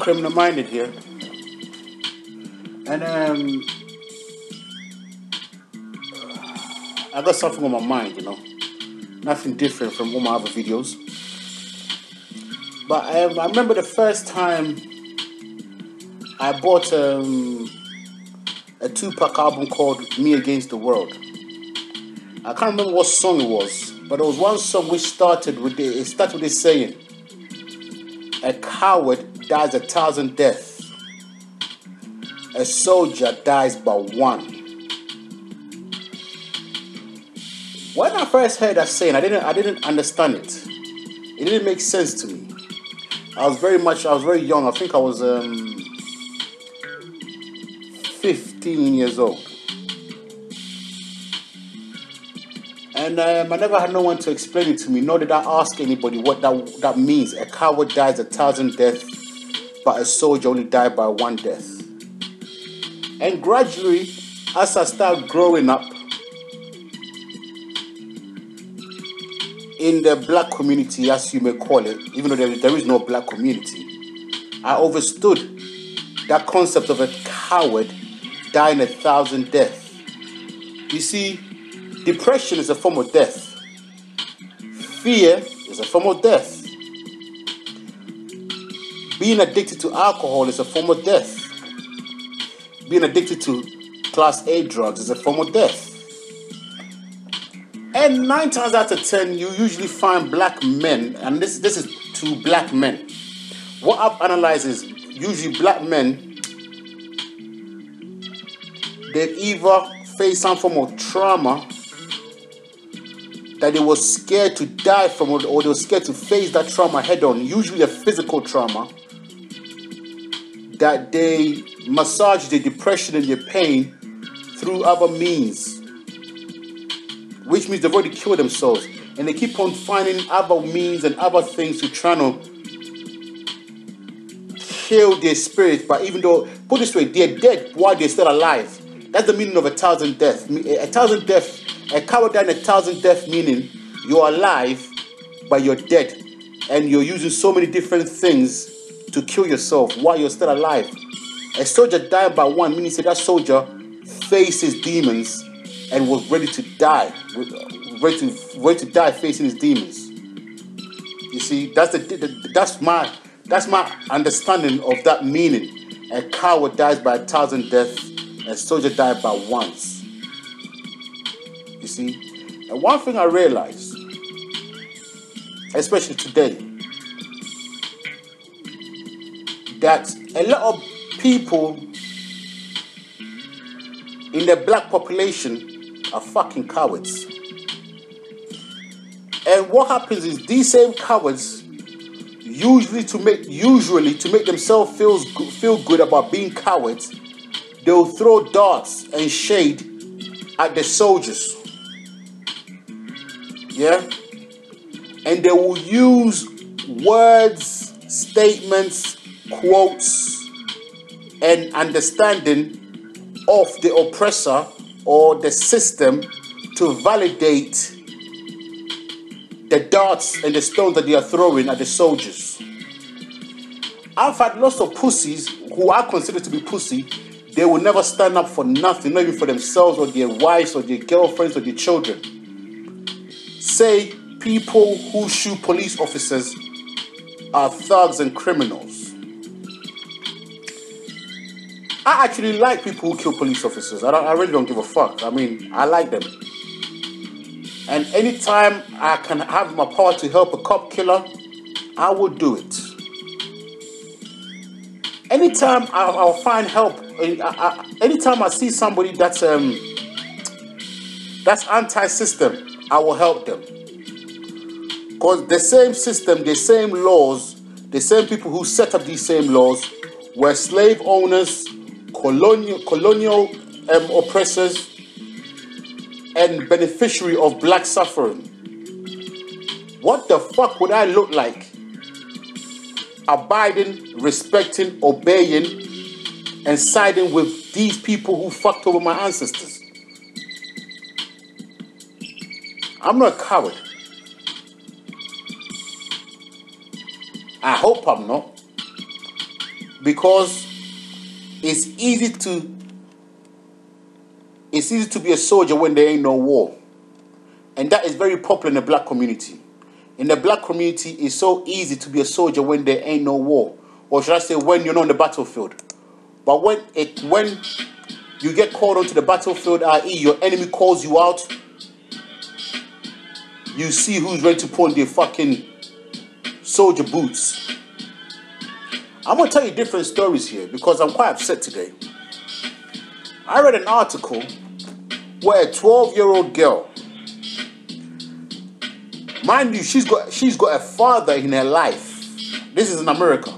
Criminal Minded here, and I got something on my mind, nothing different from all my other videos. But I remember the first time I bought a Tupac album called "Me Against the World." I can't remember what song it was, but there was one song which started with this saying, "A coward dies 1,000 deaths. A soldier dies by one." When I first heard that saying, I didn't understand it. It didn't make sense to me. I was very young. I think I was 15 years old. And I never had no one to explain it to me, nor did I ask anybody what that means. A coward dies 1,000 deaths, but a soldier only died by one death. And gradually, as I started growing up in the black community, as you may call it, even though there is no black community, I understood that concept of a coward dying 1,000 deaths. You see, depression is a form of death. Fear is a form of death. Being addicted to alcohol is a form of death. Being addicted to Class A drugs is a form of death. And 9 times out of 10, you usually find black men, and this is to black men. What I've analyzed is usually black men, they've either faced some form of trauma that they were scared to die from, or they were scared to face that trauma head on, usually a physical trauma, that they massage their depression and their pain through other means, which means they've already killed themselves, and they keep on finding other means and other things to try to kill their spirit. But even though, put this way, they're dead while they're still alive. That's the meaning of 1,000 deaths. 1,000 deaths, a coward dying 1,000 deaths, meaning you're alive, but you're dead, and you're using so many different things to kill yourself while you're still alive. A soldier died by one, meaning that soldier faced his demons and was ready to die, ready to die facing his demons. You see, that's my understanding of that meaning. A coward dies by 1,000 deaths, a soldier died by once. You see, and one thing I realized, especially today, that a lot of people in the black population are fucking cowards. And what happens is these same cowards, usually to make themselves feel good about being cowards, they'll throw darts and shade at the soldiers. Yeah? And they will use words, statements, quotes, and understanding of the oppressor or the system to validate the darts and the stones that they are throwing at the soldiers. I've had lots of pussies who I consider to be pussy. They will never stand up for nothing, not even for themselves or their wives or their girlfriends or their children. Say people who shoot police officers are thugs and criminals. I actually like people who kill police officers. I really don't give a fuck. I mean, I like them. And anytime I can have my power to help a cop killer, I will do it. Anytime I'll find help, anytime I see somebody that's anti-system, I will help them. Because the same system, the same laws, the same people who set up these same laws were slave owners, colonial oppressors, and beneficiary of black suffering. What the fuck would I look like abiding, respecting, obeying, and siding with these people who fucked over my ancestors? I'm not a coward. I hope I'm not. because it's easy to be a soldier when there ain't no war. And that is very popular in the black community. In the black community, it's so easy to be a soldier when there ain't no war. Or should I say, when you're not on the battlefield. But when you get called onto the battlefield, i.e. your enemy calls you out, you see who's ready to put on their fucking soldier boots. I'm going to tell you different stories here because I'm quite upset today. I read an article where a 12-year-old girl, mind you, she's got a father in her life. This is in America.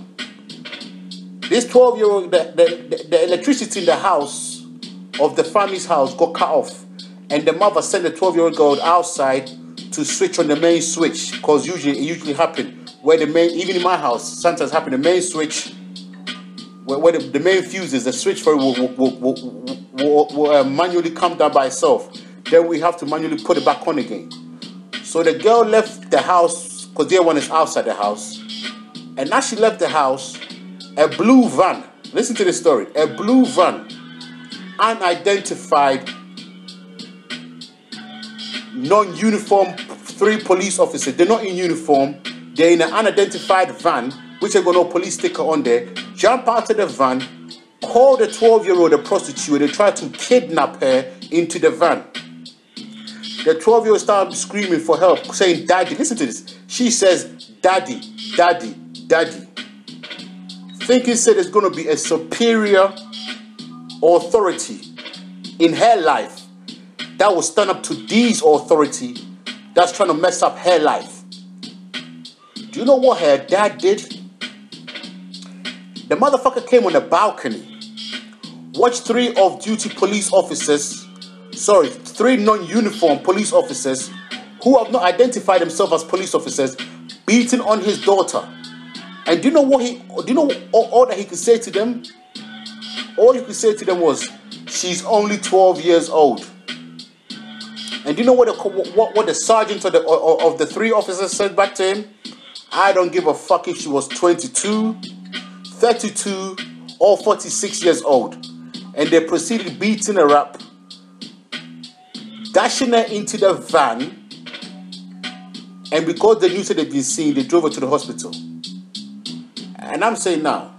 This 12-year-old, the electricity in the house of the family's house got cut off, and the mother sent the 12-year-old girl outside to switch on the main switch, because it usually happen where the main, even in my house, sometimes happen the main switch where the main fuses, the switch for it will manually come down by itself. Then we have to manually put it back on again. So the girl left the house because the other one is outside the house, and as she left the house, a blue van, listen to this story, a blue van, unidentified, non-uniform 3 police officers. They're not in uniform, they're in an unidentified van, which has got no police sticker on there, jump out of the van, call the 12-year-old a prostitute, they try to kidnap her into the van. The 12-year-old started screaming for help, saying, "Daddy," listen to this. She says, "Daddy, daddy, daddy." Thinking said there's going to be a superior authority in her life that will stand up to these authority that's trying to mess up her life. Do you know what her dad did? The motherfucker came on the balcony, watched 3 off-duty police officers, 3 non-uniform police officers who have not identified themselves as police officers, beating on his daughter. And do you know all that he could say to them? All he could say to them was, "She's only 12 years old." And do you know what the sergeant of the 3 officers said back to him? "I don't give a fuck if she was 22, 32, or 46 years old." And they proceeded beating her up, dashing her into the van, and because they knew that they'd been seen, they drove her to the hospital. And I'm saying now,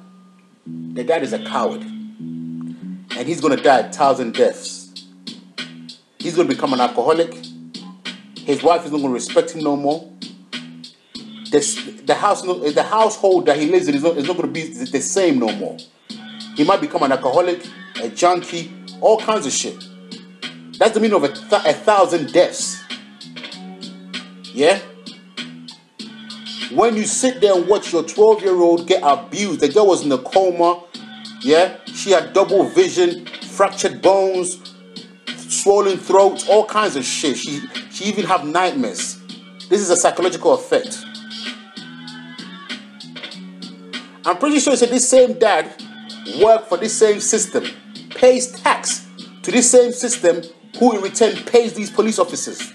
the dad is a coward. And he's going to die 1,000 deaths. He's going to become an alcoholic. His wife is not going to respect him no more. The household that he lives in is not going to be the same no more. He might become an alcoholic, a junkie, all kinds of shit. That's the meaning of 1,000 deaths. Yeah? When you sit there and watch your 12-year-old get abused, the girl was in a coma, yeah? She had double vision, fractured bones, swollen throats, all kinds of shit. She even had nightmares. This is a psychological effect. I'm pretty sure this same dad worked for this same system, pays tax to this same system, who in return pays these police officers.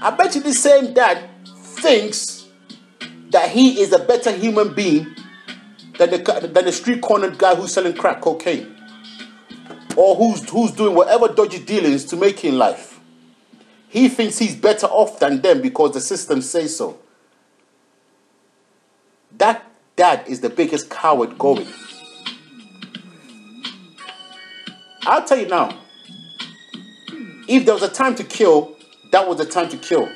I bet you this same dad thinks that he is a better human being than the street cornered guy who's selling crack cocaine, or who's doing whatever dodgy dealings to make it in life. He thinks he's better off than them because the system says so. That dad is the biggest coward going. I'll tell you now, if there was a time to kill, that was the time to kill.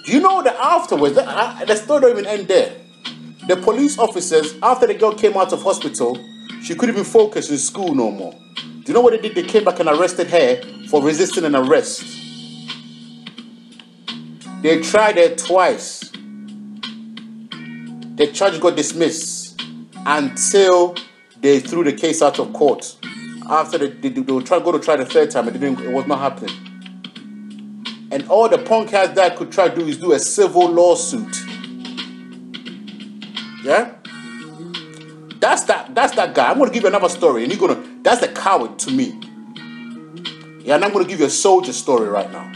Do you know that afterwards, the story don't even end there. The police officers, after the girl came out of hospital, she couldn't even focus in school no more. Do you know what they did? They came back and arrested her for resisting an arrest. They tried her twice. The charge got dismissed until they threw the case out of court. After they were going to try the 3rd time, it was not happening. And all the punk ass dad could try to do is do a civil lawsuit. Yeah? That's that guy. I'm going to give you another story. And that's the coward to me. Yeah, and I'm going to give you a soldier story right now.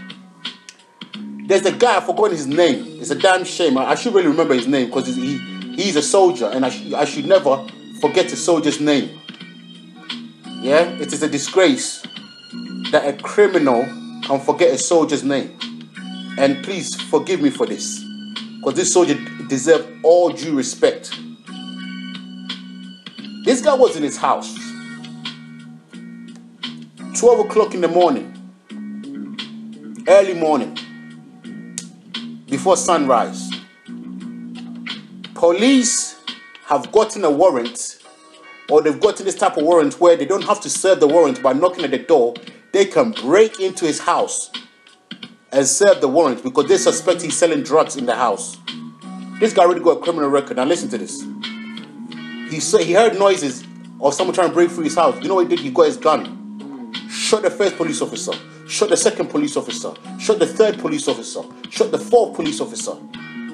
There's a guy, I've forgotten his name. It's a damn shame. I should really remember his name because he's a soldier, and I should never forget a soldier's name. Yeah, it is a disgrace that a criminal can forget a soldier's name. And please forgive me for this, because this soldier deserved all due respect. This guy was in his house, 12 o'clock in the morning, early morning, before sunrise. Police have gotten a warrant, or they've gotten this type of warrant where they don't have to serve the warrant by knocking at the door. They can break into his house and serve the warrant because they suspect he's selling drugs in the house. This guy already got a criminal record. Now listen to this. He heard noises of someone trying to break through his house. You know what he did? He got his gun. Shot the first police officer. Shot the second police officer. Shot the third police officer. Shot the fourth police officer.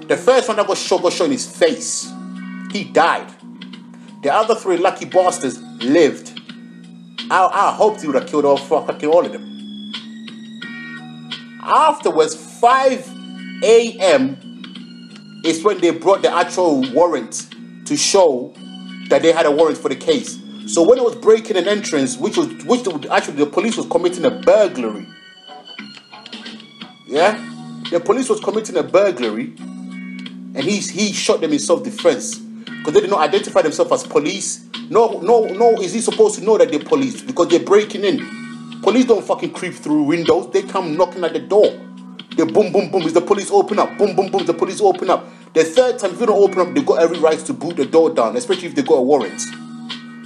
The first one that got shot in his face. He died. The other three lucky bastards lived. I hoped he would have killed all of them. Afterwards, 5 a.m. is when they brought the actual warrant to show that they had a warrant for the case. So when it was breaking an entrance, which the police was committing a burglary. Yeah, the police was committing a burglary, and he shot them in self-defense because they did not identify themselves as police. No, is he supposed to know that they're police because they're breaking in? Police don't fucking creep through windows. They come knocking at the door. They boom, boom, boom. Is the police open up? Boom, boom, boom. The police open up. The third time, if you don't open up, they've got every right to boot the door down, especially if they got a warrant.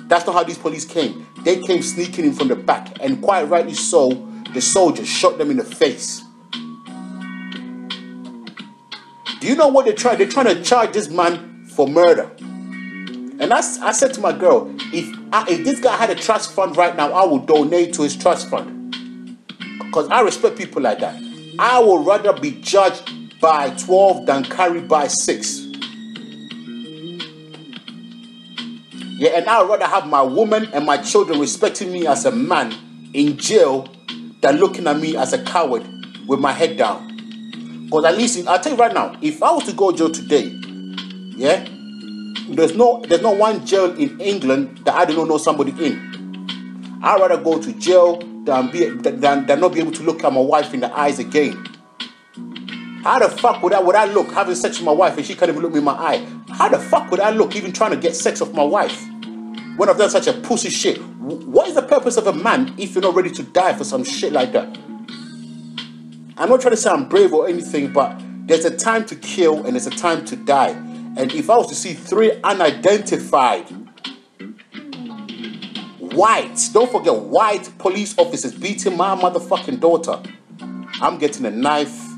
That's not how these police came. They came sneaking in from the back, and quite rightly so, the soldiers shot them in the face. Do you know what they tried? They're trying to charge this man for murder. And I said to my girl, if this guy had a trust fund right now, I would donate to his trust fund. Because I respect people like that. I would rather be judged by 12 than carried by 6. Yeah, and I would rather have my woman and my children respecting me as a man in jail than looking at me as a coward with my head down. Because at least, I'll tell you right now, if I was to go to jail today, yeah, there's no one jail in England that I don't know somebody in. I'd rather go to jail than not be able to look at my wife in the eyes again. How the fuck would I look having sex with my wife and she can't even look me in my eye? How the fuck would I look even trying to get sex off my wife when I've done such a pussy shit? What is the purpose of a man if you're not ready to die for some shit like that? I'm not trying to say I'm brave or anything, but there's a time to kill and there's a time to die. And if I was to see 3 unidentified white, don't forget white police officers beating my motherfucking daughter, I'm getting a knife.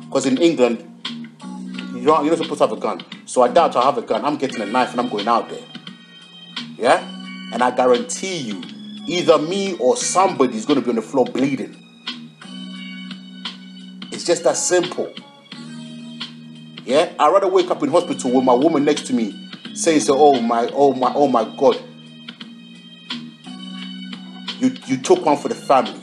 Because in England, you're not supposed to have a gun. So I doubt I'll have a gun. I'm getting a knife and I'm going out there. Yeah? And I guarantee you, either me or somebody is going to be on the floor bleeding. It's just that simple. Yeah? I'd rather wake up in hospital with my woman next to me saying, oh my God. You took one for the family.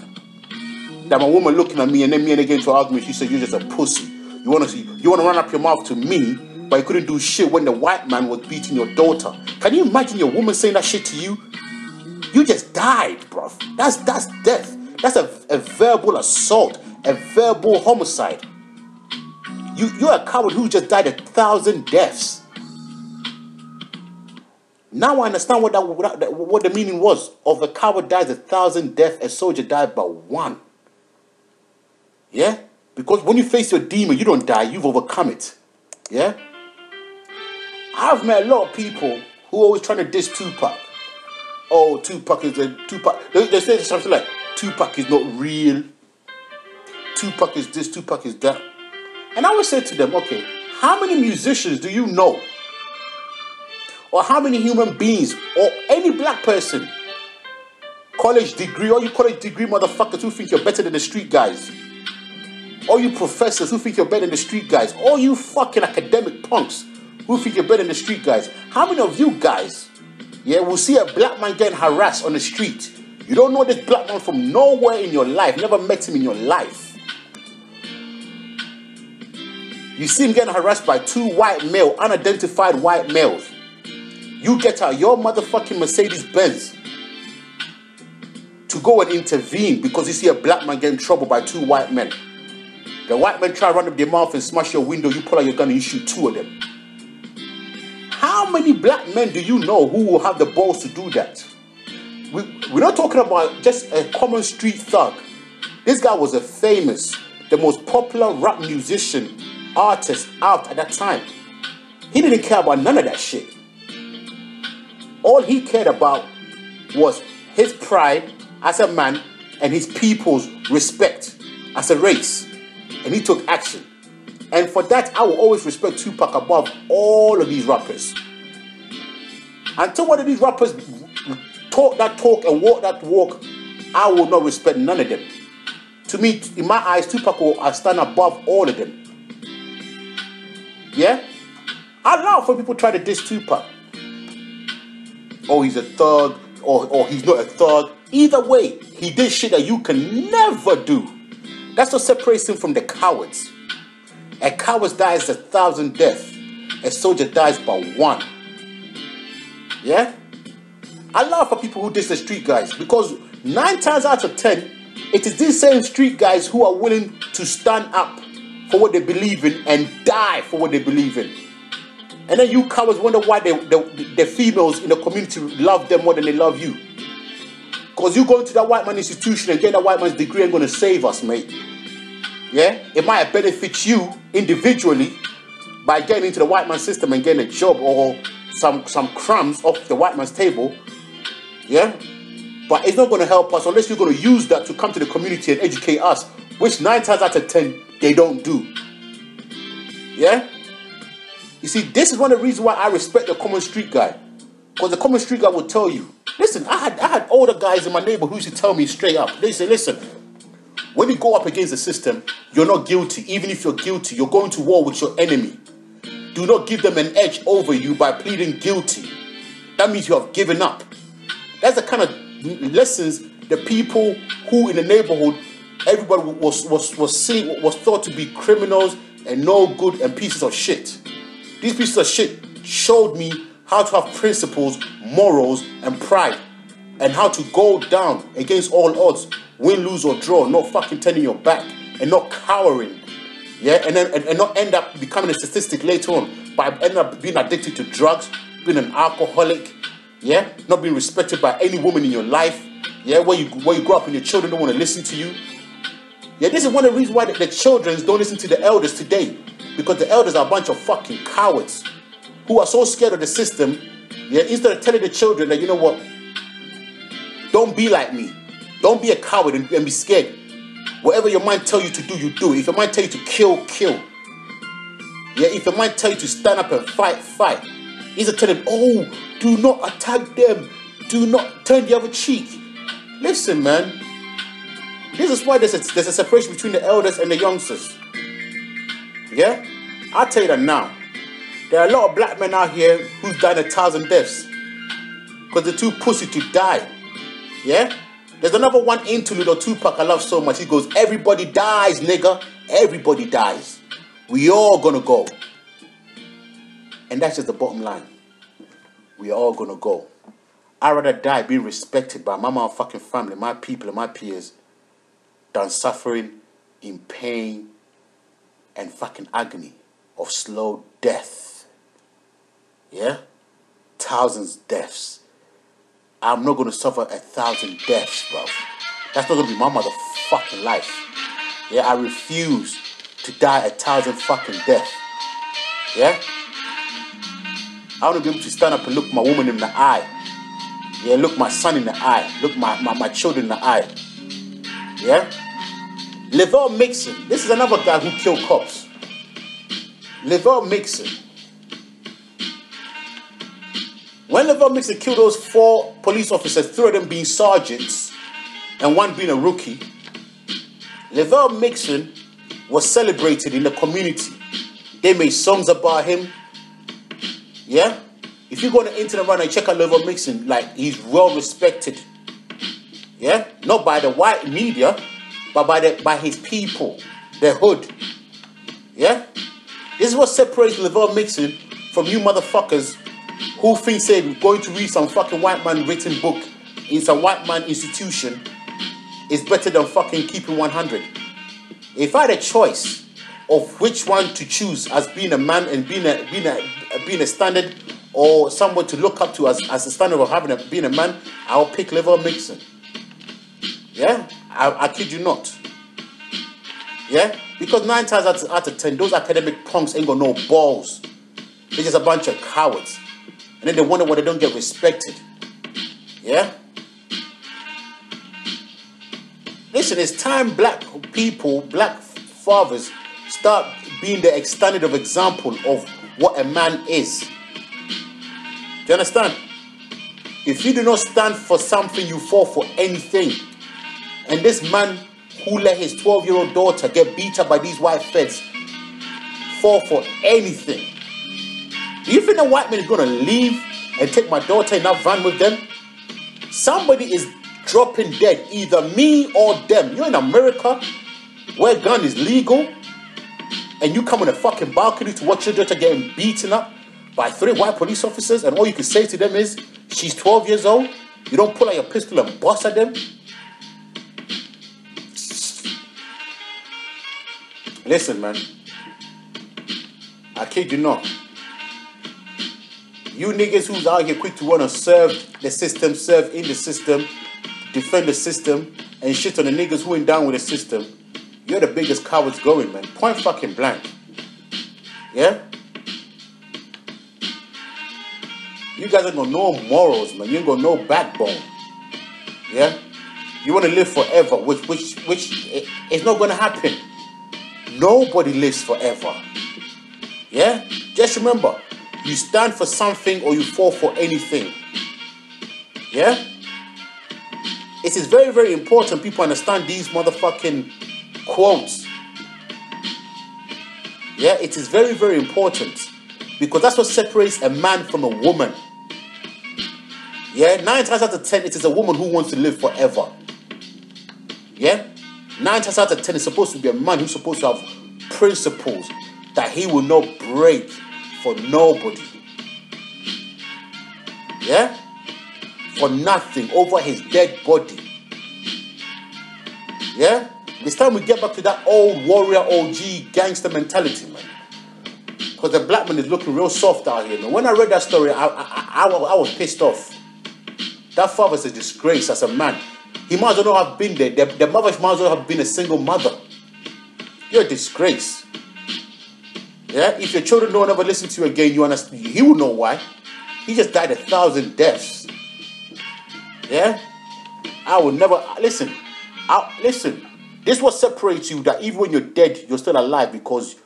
That my woman looking at me and then me and again to argument, she said, you're just a pussy. You want to run up your mouth to me, but you couldn't do shit when the white man was beating your daughter. Can you imagine your woman saying that shit to you? You just died, bruv. That's death. That's a verbal assault, a verbal homicide. You're a coward who just died 1,000 deaths. Now I understand what the meaning was of a coward dies 1,000 deaths, a soldier died by 1. Yeah? Because when you face your demon, you don't die, you've overcome it. Yeah? I've met a lot of people who are always trying to diss Tupac. Oh, Tupac. They say something like, Tupac is not real. Tupac is this, Tupac is that. And I would say to them, okay, how many musicians do you know? Or how many human beings, or any black person, college degree, or you college degree motherfuckers who think you're better than the street guys? All you professors who think you're better than the street guys. All you fucking academic punks who think you're better than the street guys. How many of you guys, yeah, will see a black man getting harassed on the street? You don't know this black man from nowhere in your life. Never met him in your life. You see him getting harassed by 2 white male, unidentified white males. You get out your motherfucking Mercedes-Benz to go and intervene because you see a black man get in trouble by 2 white men. The white men try to run up their mouth and smash your window. You pull out your gun and you shoot 2 of them. How many black men do you know who will have the balls to do that? We're not talking about just a common street thug. This guy was a famous, the most popular rap musician, artist out at that time. He didn't care about none of that shit. All he cared about was his pride as a man and his people's respect as a race. And he took action. And for that, I will always respect Tupac above all of these rappers. Until one of these rappers talk that talk and walk that walk, I will not respect none of them. To me, in my eyes, Tupac will stand above all of them. Yeah? I love when people try to diss Tupac. Oh, he's a thug, or he's not a thug. Either way, he did shit that you can never do. That's what separates him from the cowards. A coward dies 1,000 deaths. A soldier dies by 1. Yeah? I laugh at people who diss the street guys because 9 times out of 10, it is these same street guys who are willing to stand up for what they believe in and die for what they believe in. And then you cowards wonder why the females in the community love them more than they love you. Because you go into that white man institution and get that white man's degree ain't going to save us, mate. Yeah? It might benefit you individually by getting into the white man system and getting a job or some crumbs off the white man's table. Yeah? But it's not going to help us unless you're going to use that to come to the community and educate us, which 9 times out of 10, they don't do. Yeah? You see, this is one of the reasons why I respect the common street guy. Because the common street guy will tell you, listen, I had older guys in my neighborhood who used to tell me straight up, they say, listen, when you go up against the system, you're not guilty. Even if you're guilty, you're going to war with your enemy. Do not give them an edge over you by pleading guilty. That means you have given up. That's the kind of lessons the people who in the neighborhood, everybody was thought to be criminals and no good and pieces of shit. These pieces of shit showed me how to have principles, morals, and pride, and how to go down against all odds, win, lose, or draw, not fucking turning your back and not cowering. Yeah, and not end up becoming a statistic later on by ending up being addicted to drugs, being an alcoholic, yeah, not being respected by any woman in your life, yeah, where you grow up and your children don't want to listen to you. Yeah, this is one of the reasons why the children don't listen to the elders today, because the elders are a bunch of fucking cowards who are so scared of the system. Yeah, instead of telling the children that, you know what, don't be like me, don't be a coward and be scared. Whatever your mind tell you to do, you do. If your mind tell you to kill, kill. Yeah, if your mind tell you to stand up and fight, fight. Instead of telling them, oh, do not attack them, do not turn the other cheek. Listen, man, this is why there's a separation between the elders and the youngsters. Yeah, I'll tell you that now. There are a lot of black men out here who's died 1,000 deaths because they're too pussy to die. Yeah? There's another one interlude of Tupac I love so much. He goes, everybody dies, nigga. Everybody dies. We all gonna go. And that's just the bottom line. We are all gonna go. I'd rather die being respected by my motherfucking family, my people and my peers, than suffering in pain and fucking agony of slow death. Yeah? Thousands deaths. I'm not going to suffer 1,000 deaths, bro. That's not going to be my motherfucking life. Yeah, I refuse to die 1,000 fucking deaths. Yeah? I want to be able to stand up and look my woman in the eye. Yeah, look my son in the eye. Look my children in the eye. Yeah? Lavelle Mixon. This is another guy who killed cops. Lavelle Mixon. When Lavelle Mixon killed those 4 police officers, 3 of them being sergeants and 1 being a rookie, Lavelle Mixon was celebrated in the community. They made songs about him. Yeah? If you go on the internet right now and check out Lavelle Mixon, like, he's well respected. Yeah? Not by the white media, but by his people, their hood. Yeah? is what separates Lavelle Mixon from you motherfuckers who think, say, we're going to read some fucking white man written book in some white man institution is better than fucking keeping 100. If I had a choice of which one to choose as being a man and being a standard, or someone to look up to as a standard of being a man, I'll pick Lavelle Mixon. Yeah, I kid you not. Yeah, because 9 times out of 10, those academic punks ain't got no balls. They're just a bunch of cowards, and then they wonder why they don't get respected. Yeah. Listen, it's time black people, black fathers, start being the standard of example of what a man is. Do you understand? If you do not stand for something, you fall for anything. And this man who let his 12-year-old daughter get beat up by these white feds fall for anything. Do you think the white man is going to leave and take my daughter in that van with them? Somebody is dropping dead, either me or them. You're in America, where gun is legal, and you come on a fucking balcony to watch your daughter getting beaten up by 3 white police officers, and all you can say to them is, she's 12 years old. You don't pull out your pistol and bust at them. Listen, man, I kid you not. You niggas who's out here quick to want to serve the system, serve in the system, defend the system, and shit on the niggas who ain't down with the system, you're the biggest cowards going, man. Point fucking blank. Yeah? You guys ain't got no morals, man. You ain't got no backbone. Yeah? You want to live forever, which it's not going to happen. Nobody lives forever. Yeah? Just remember, you stand for something or you fall for anything. Yeah? It is very, very important people understand these motherfucking quotes. Yeah? It is very, very important. Because that's what separates a man from a woman. Yeah? 9 times out of 10, it is a woman who wants to live forever. Yeah? 9 times out of 10, it's supposed to be a man who's supposed to have principles that he will not break for nobody. Yeah? For nothing, over his dead body. Yeah? It's time we get back to that old warrior OG gangster mentality, man. Because the black man is looking real soft out here, man. When I read that story, I was pissed off. That father's a disgrace as a man. He might as well not have been there. The mother might as well have been a single mother. You're a disgrace. Yeah? If your children don't ever listen to you again, you understand. He will know why. He just died 1,000 deaths. Yeah? I will never... Listen. Listen. This is what separates you, that even when you're dead, you're still alive, because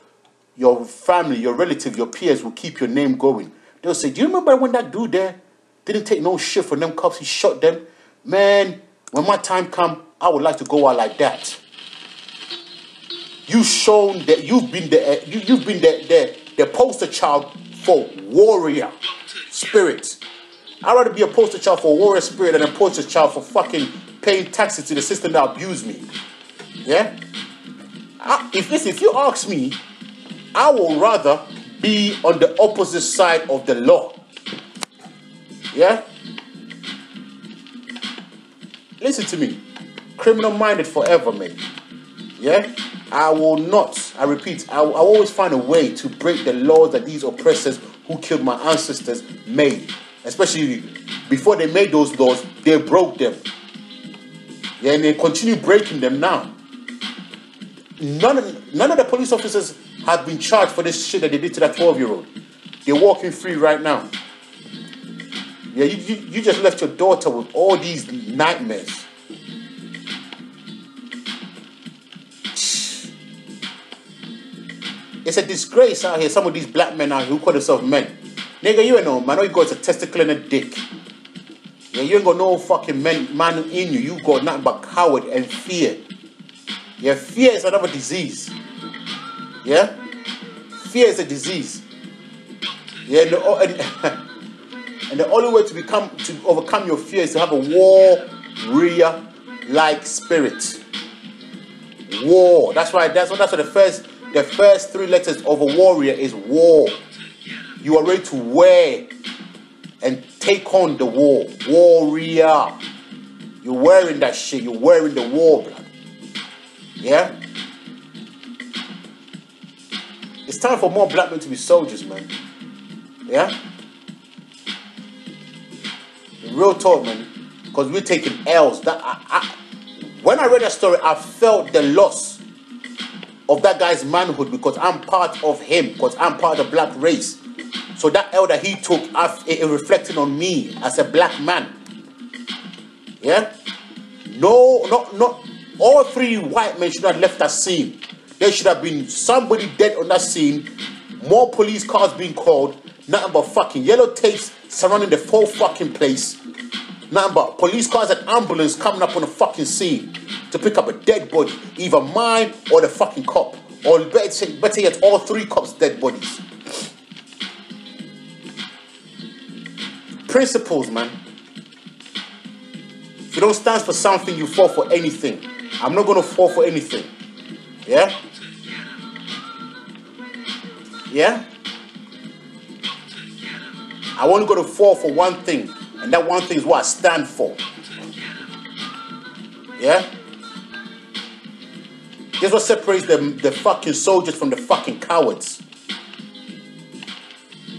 your family, your relative, your peers will keep your name going. They'll say, do you remember when that dude there didn't take no shit from them cops? He shot them. Man, when my time come, I would like to go out like that. You've shown that you've been the poster child for warrior spirit. I'd rather be a poster child for warrior spirit than a poster child for fucking paying taxes to the system that abused me. Yeah? If you ask me, I would rather be on the opposite side of the law. Yeah? Listen to me. Criminal-minded forever, mate. Yeah? I will not, I repeat, I will always find a way to break the laws that these oppressors who killed my ancestors made. Especially before they made those laws, they broke them. Yeah, and they continue breaking them now. None of the police officers have been charged for this shit that they did to that 12-year-old. They're walking free right now. Yeah, you just left your daughter with all these nightmares. It's a disgrace out here. Some of these black men out here who call themselves men. Nigga, you ain't no man. All you got is a testicle and a dick. Yeah, you ain't got no fucking man in you. You got nothing but coward and fear. Yeah, fear is another disease. Yeah? Fear is a disease. Yeah, and the only way to overcome your fear is to have a warrior-like spirit. War. That's why the the first 3 letters of a warrior is war. You are ready to wear and take on the war. Warrior. You're wearing that shit. You're wearing the war, blood. Yeah? It's time for more black men to be soldiers, man. Yeah? Real talk, man. Because we're taking L's. When I read that story, I felt the loss of that guy's manhood because I'm part of him. Because I'm part of the black race. So that L that he took, it reflected on me as a black man. Yeah? No, not all 3 white men should have left that scene. There should have been somebody dead on that scene. More police cars being called. Nothing but fucking yellow tapes surrounding the whole fucking place. Nothing but police cars and ambulance coming up on the fucking scene to pick up a dead body. Either mine or the fucking cop. Or better yet, all 3 cops' dead bodies. Principles, man. If you don't stand for something, you fall for anything. I'm not going to fall for anything. Yeah? Yeah? I only going to fall for one thing. And that one thing is what I stand for. Yeah? This is what separates the fucking soldiers from the fucking cowards.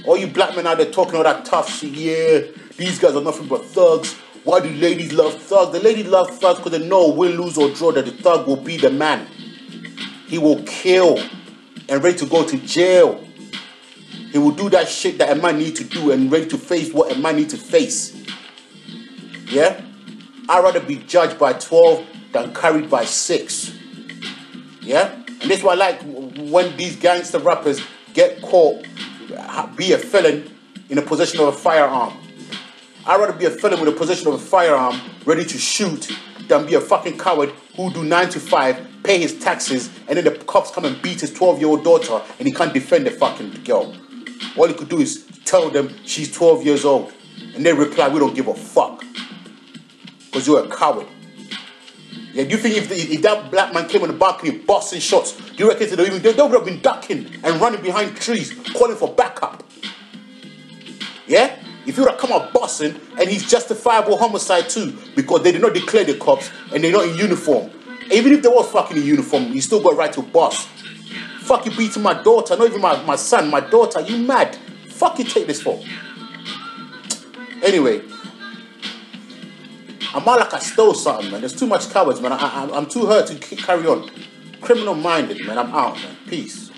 All you black men out there talking all that tough shit. Yeah, these guys are nothing but thugs. Why do ladies love thugs? The ladies love thugs because they know win, lose, or draw that the thug will be the man. He will kill and ready to go to jail. He will do that shit that a man needs to do and ready to face what a man needs to face. Yeah? I'd rather be judged by 12 than carried by 6. Yeah? And that's why I like when these gangster rappers get caught, be a felon in the possession of a firearm. I'd rather be a felon with a possession of a firearm ready to shoot than be a fucking coward who do 9 to 5, pay his taxes, and then the cops come and beat his 12-year-old daughter and he can't defend the fucking girl. All he could do is tell them she's 12 years old. And they reply, we don't give a fuck. Because you're a coward. Yeah, do you think if that black man came on the balcony busting shots, do you reckon they would have been ducking and running behind trees, calling for backup? Yeah? If he would have come out busting, and he's justifiable homicide too, because they did not declare the cops, and they're not in uniform. Even if they was fucking in uniform, you still got a right to bust. Fuck you beating my daughter, not even my son, my daughter, you mad? Fuck you take this for? Anyway. I'm out like I stole something, man. There's too much cowards, man. I'm too hurt to carry on. Criminal minded, man. I'm out, man. Peace.